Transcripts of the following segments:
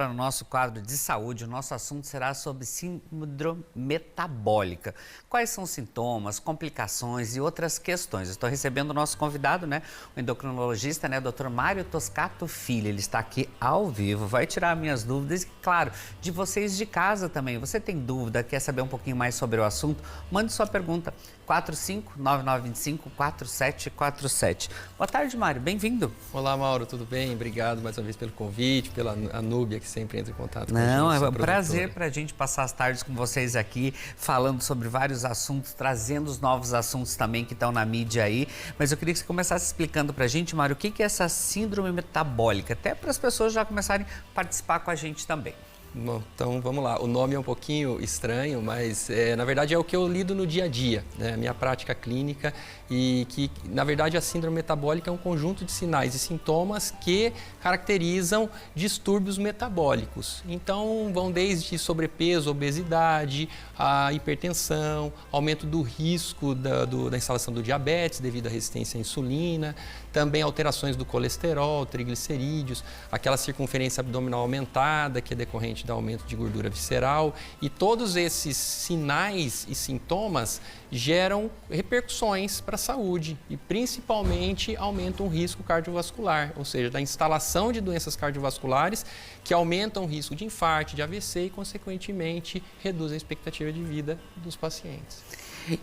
Para o nosso quadro de saúde, o nosso assunto será sobre síndrome metabólica. Quais são os sintomas, complicações e outras questões? Eu estou recebendo o nosso convidado, o endocrinologista, Dr. Mário Toscato Filho. Ele está aqui ao vivo, vai tirar minhas dúvidas e, claro, de vocês de casa também. Você tem dúvida, quer saber um pouquinho mais sobre o assunto? Mande sua pergunta. 45-9925-4747. Boa tarde, Mário. Bem-vindo. Olá, Mauro. Tudo bem? Obrigado mais uma vez pelo convite, pela Anúbia, que sempre entra em contato com a gente. Não, é um prazer para a gente passar as tardes com vocês aqui, falando sobre vários assuntos, trazendo os novos assuntos também que estão na mídia aí. Mas eu queria que você começasse explicando para a gente, Mário, o que é essa síndrome metabólica, até para as pessoas já começarem a participar com a gente também. Bom, então vamos lá. O nome é um pouquinho estranho, mas na verdade é o que eu lido no dia a dia, a minha prática clínica, e que na verdade a síndrome metabólica é um conjunto de sinais e sintomas que caracterizam distúrbios metabólicos. Então vão desde sobrepeso, obesidade, a hipertensão, aumento do risco da instalação do diabetes devido à resistência à insulina, também alterações do colesterol, triglicerídeos, aquela circunferência abdominal aumentada que é decorrente do aumento de gordura visceral, e todos esses sinais e sintomas geram repercussões para a saúde e principalmente aumentam o risco cardiovascular, ou seja, da instalação de doenças cardiovasculares que aumentam o risco de infarto, de AVC e consequentemente reduzem a expectativa de vida dos pacientes.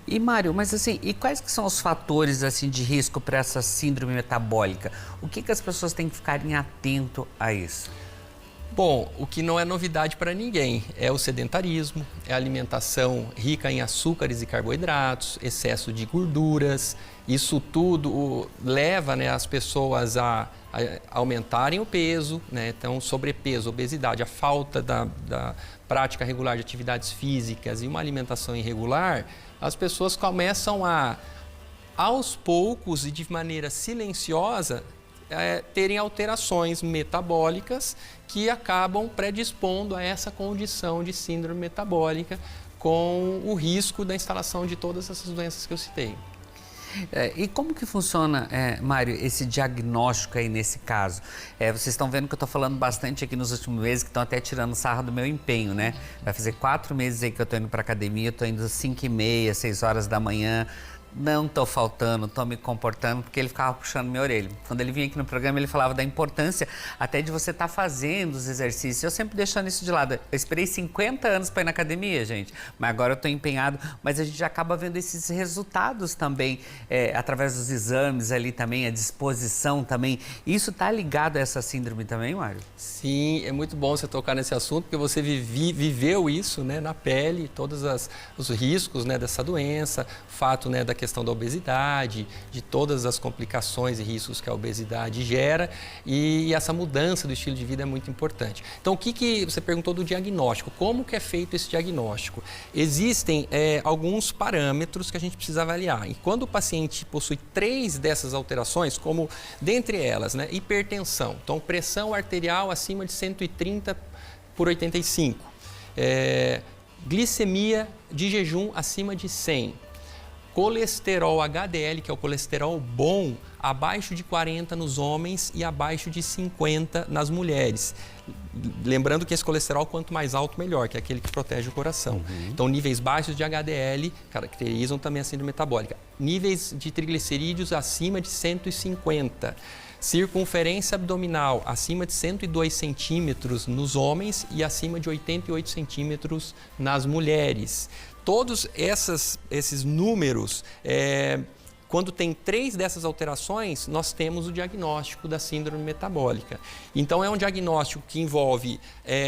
E Mário, mas assim, e quais que são os fatores assim de risco para essa síndrome metabólica? O que as pessoas têm que ficarem atento a isso? Bom, o que não é novidade para ninguém é o sedentarismo, é a alimentação rica em açúcares e carboidratos, excesso de gorduras. Isso tudo leva as pessoas a aumentarem o peso, Então, sobrepeso, obesidade, a falta da prática regular de atividades físicas e uma alimentação irregular, as pessoas começam aos poucos e de maneira silenciosa, terem alterações metabólicas que acabam predispondo a essa condição de síndrome metabólica com o risco da instalação de todas essas doenças que eu citei. E como que funciona, Mário, esse diagnóstico aí nesse caso? Vocês estão vendo que eu estou falando bastante aqui nos últimos meses, que estão até tirando sarro do meu empenho, Vai fazer 4 meses aí que eu estou indo para academia, estou indo às 5h30, 6 horas da manhã. Não estou faltando, estou me comportando, porque ele ficava puxando minha orelha. Quando ele vinha aqui no programa, ele falava da importância até de você estar fazendo os exercícios. Eu sempre deixando isso de lado. Eu esperei 50 anos para ir na academia, gente, mas agora eu estou empenhado. Mas a gente acaba vendo esses resultados também, através dos exames ali também, a disposição também. Isso está ligado a essa síndrome também, Mário? Sim, é muito bom você tocar nesse assunto, porque você viveu isso na pele, todos os riscos dessa doença, o fato da questão da obesidade, de todas as complicações e riscos que a obesidade gera, e essa mudança do estilo de vida é muito importante. Então, o que você perguntou do diagnóstico? Como que é feito esse diagnóstico? Existem alguns parâmetros que a gente precisa avaliar. E quando o paciente possui 3 dessas alterações, como dentre elas, hipertensão, então pressão arterial acima de 130/85, glicemia de jejum acima de 100, colesterol HDL, que é o colesterol bom, abaixo de 40 nos homens e abaixo de 50 nas mulheres. Lembrando que esse colesterol, quanto mais alto, melhor, que é aquele que protege o coração. Então, níveis baixos de HDL caracterizam também a síndrome metabólica. Níveis de triglicerídeos acima de 150. Circunferência abdominal acima de 102 centímetros nos homens e acima de 88 centímetros nas mulheres. Todos esses números, quando tem 3 dessas alterações, nós temos o diagnóstico da síndrome metabólica. Então, é um diagnóstico que envolve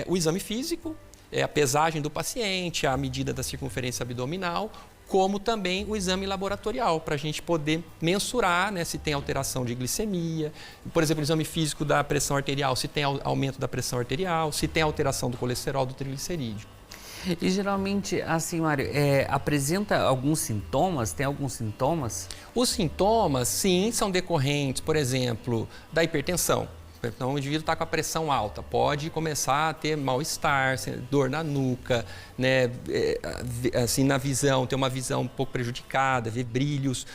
o exame físico, a pesagem do paciente, a medida da circunferência abdominal, como também o exame laboratorial, para a gente poder mensurar se tem alteração de glicemia, por exemplo, o exame físico da pressão arterial, se tem aumento da pressão arterial, se tem alteração do colesterol, do triglicerídeo. E geralmente, assim, Mário, apresenta alguns sintomas? Tem alguns sintomas? Os sintomas, sim, são decorrentes, por exemplo, da hipertensão. Então, o indivíduo está com a pressão alta, pode começar a ter mal-estar, dor na nuca, né? Assim, na visão, ter uma visão um pouco prejudicada, ver brilhos.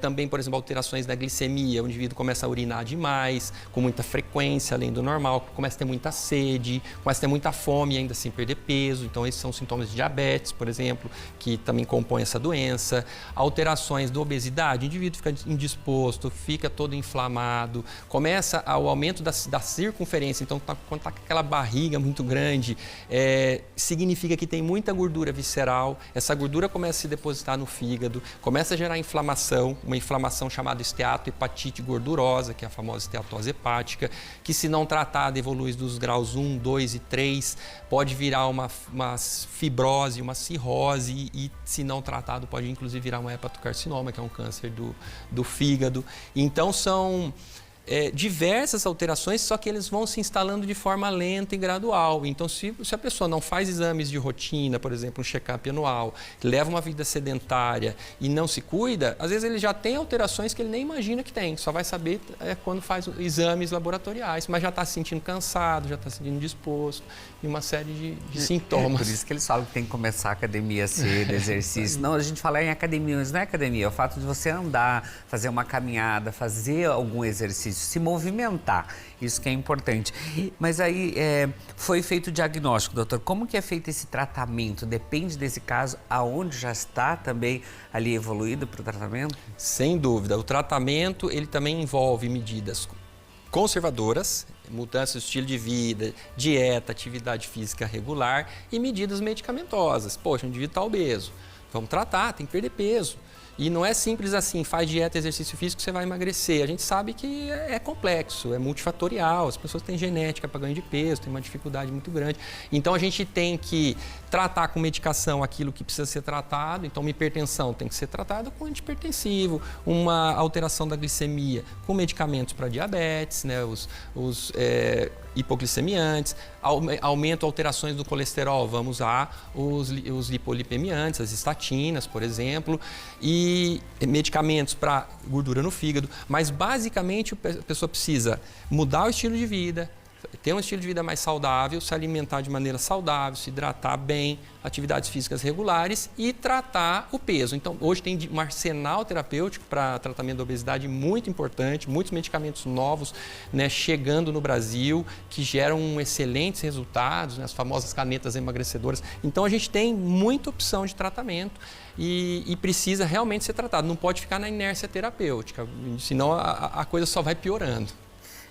Também, por exemplo, alterações na glicemia, o indivíduo começa a urinar demais, com muita frequência, além do normal, começa a ter muita sede, começa a ter muita fome e ainda assim perder peso. Então, esses são sintomas de diabetes, por exemplo, que também compõem essa doença. Alterações da obesidade, o indivíduo fica indisposto, fica todo inflamado, começa o aumento da circunferência. Então, quando está com aquela barriga muito grande, significa que tem muita gordura visceral, essa gordura começa a se depositar no fígado, começa a gerar inflamação, uma inflamação chamada esteatohepatite gordurosa, que é a famosa esteatose hepática, que se não tratada evolui dos graus 1, 2 e 3, pode virar uma fibrose, uma cirrose e se não tratado pode inclusive virar um hepatocarcinoma, que é um câncer do fígado. Então são diversas alterações, só que eles vão se instalando de forma lenta e gradual. Então, se a pessoa não faz exames de rotina, por exemplo, um check-up anual, leva uma vida sedentária e não se cuida, às vezes ele já tem alterações que ele nem imagina que tem, só vai saber quando faz exames laboratoriais, mas já está se sentindo cansado, já está se sentindo disposto e uma série de sintomas. Por isso que eles falam que tem que começar a academia cedo, exercício. Não, a gente fala em academia, mas não é academia, é o fato de você andar, fazer uma caminhada, fazer algum exercício, se movimentar, isso que é importante. Mas aí foi feito o diagnóstico, doutor, como que é feito esse tratamento? Depende desse caso, aonde já está também ali evoluído para o tratamento? Sem dúvida, o tratamento ele também envolve medidas conservadoras, mudança do estilo de vida, dieta, atividade física regular e medidas medicamentosas. Poxa, o indivíduo está obeso, vamos tratar, tem que perder peso. E não é simples assim, faz dieta, exercício físico, você vai emagrecer. A gente sabe que é complexo, é multifatorial, as pessoas têm genética para ganho de peso, tem uma dificuldade muito grande. Então a gente tem que tratar com medicação aquilo que precisa ser tratado. Então uma hipertensão tem que ser tratada com antihipertensivo, uma alteração da glicemia com medicamentos para diabetes, né, os hipoglicemiantes, aumento, alterações do colesterol, vamos usar os lipolipemiantes, as estatinas, por exemplo, e medicamentos para gordura no fígado, mas basicamente a pessoa precisa mudar o estilo de vida, ter um estilo de vida mais saudável, se alimentar de maneira saudável, se hidratar bem, atividades físicas regulares e tratar o peso. Então, hoje tem um arsenal terapêutico para tratamento da obesidade muito importante, muitos medicamentos novos, né, chegando no Brasil, que geram excelentes resultados, né, as famosas canetas emagrecedoras. Então, a gente tem muita opção de tratamento e precisa realmente ser tratado. Não pode ficar na inércia terapêutica, senão a coisa só vai piorando.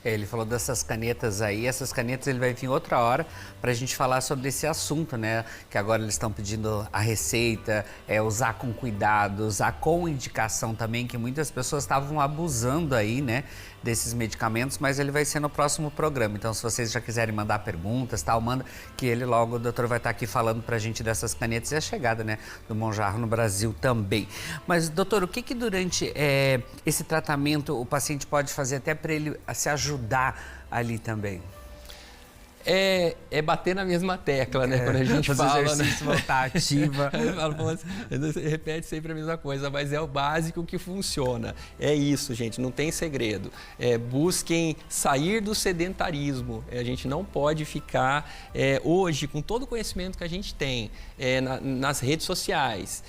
Ele falou dessas canetas aí, essas canetas ele vai vir outra hora para a gente falar sobre esse assunto, né? Que agora eles estão pedindo a receita, usar com cuidado, usar com indicação também, que muitas pessoas estavam abusando aí, né? Desses medicamentos, mas ele vai ser no próximo programa. Então, se vocês já quiserem mandar perguntas, tal, manda que ele logo, o doutor vai estar aqui falando pra gente dessas canetas e a chegada, né, do Monjarro no Brasil também. Mas, doutor, o que durante esse tratamento o paciente pode fazer até para ele se ajudar ali também? É bater na mesma tecla, né? Quando a gente fala, exercício, né? Voltar ativa. Repete sempre a mesma coisa, mas é o básico que funciona. É isso, gente, não tem segredo. Busquem sair do sedentarismo. A gente não pode ficar hoje, com todo o conhecimento que a gente tem nas redes sociais,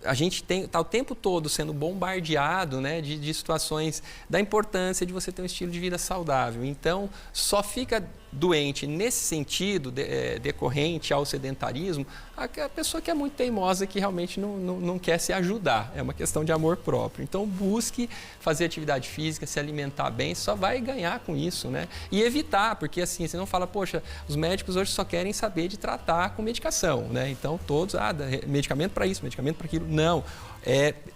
a gente está o tempo todo sendo bombardeado, né, de situações da importância de você ter um estilo de vida saudável. Então, só fica doente nesse sentido, decorrente ao sedentarismo, a pessoa que é muito teimosa, que realmente não quer se ajudar. É uma questão de amor próprio. Então, busque fazer atividade física, se alimentar bem, só vai ganhar com isso, né? E evitar, porque assim, você não fala, poxa, os médicos hoje só querem saber de tratar com medicação, né? Então, todos, medicamento para isso, medicamento para aquilo. Não.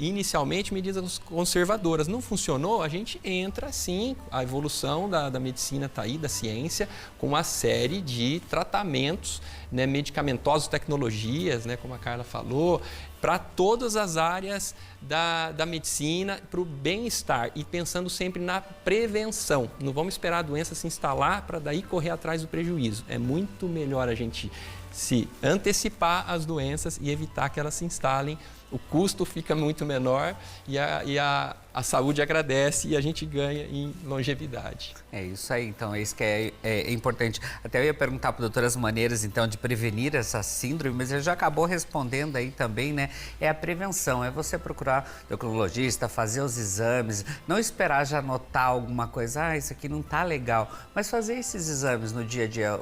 Inicialmente, medidas conservadoras. Não funcionou, a gente entra, sim, a evolução da medicina está aí, da ciência, com uma série de tratamentos, né, medicamentosos, tecnologias, né, como a Carla falou, para todas as áreas da medicina, para o bem-estar e pensando sempre na prevenção. Não vamos esperar a doença se instalar para daí correr atrás do prejuízo. É muito melhor a gente se antecipar as doenças e evitar que elas se instalem. O custo fica muito menor e a saúde agradece e a gente ganha em longevidade. É isso aí, então é isso que é importante. Até eu ia perguntar para o doutor as maneiras, então, de prevenir essa síndrome, mas ele já acabou respondendo aí também, né? É a prevenção, é você procurar o endocrinologista, fazer os exames, não esperar já notar alguma coisa, isso aqui não tá legal, mas fazer esses exames no dia a dia,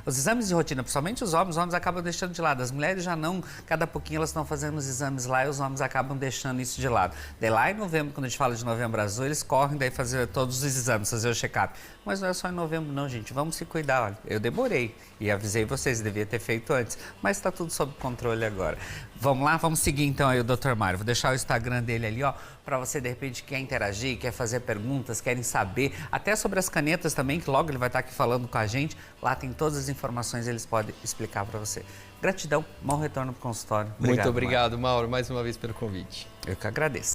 os exames de rotina, principalmente os homens acabam deixando de lado, as mulheres já não, cada pouquinho elas estão fazendo os exames lá e os homens acabam deixando isso de lado. Daí lá em novembro, quando a gente fala de Novembro Azul, eles correm daí fazer todos os exames, fazer o check-up. Mas não é só em novembro não, gente. Vamos se cuidar. Olha, eu demorei e avisei vocês, devia ter feito antes. Mas está tudo sob controle agora. Vamos lá? Vamos seguir então aí o Dr. Mário. Vou deixar o Instagram dele ali, ó, para você de repente quer interagir, quer fazer perguntas, querem saber, até sobre as canetas também, que logo ele vai estar aqui falando com a gente. Lá tem todas as informações, eles podem explicar para você. Gratidão, bom retorno para o consultório. Muito obrigado, Mauro, mais uma vez pelo convite. Eu que agradeço.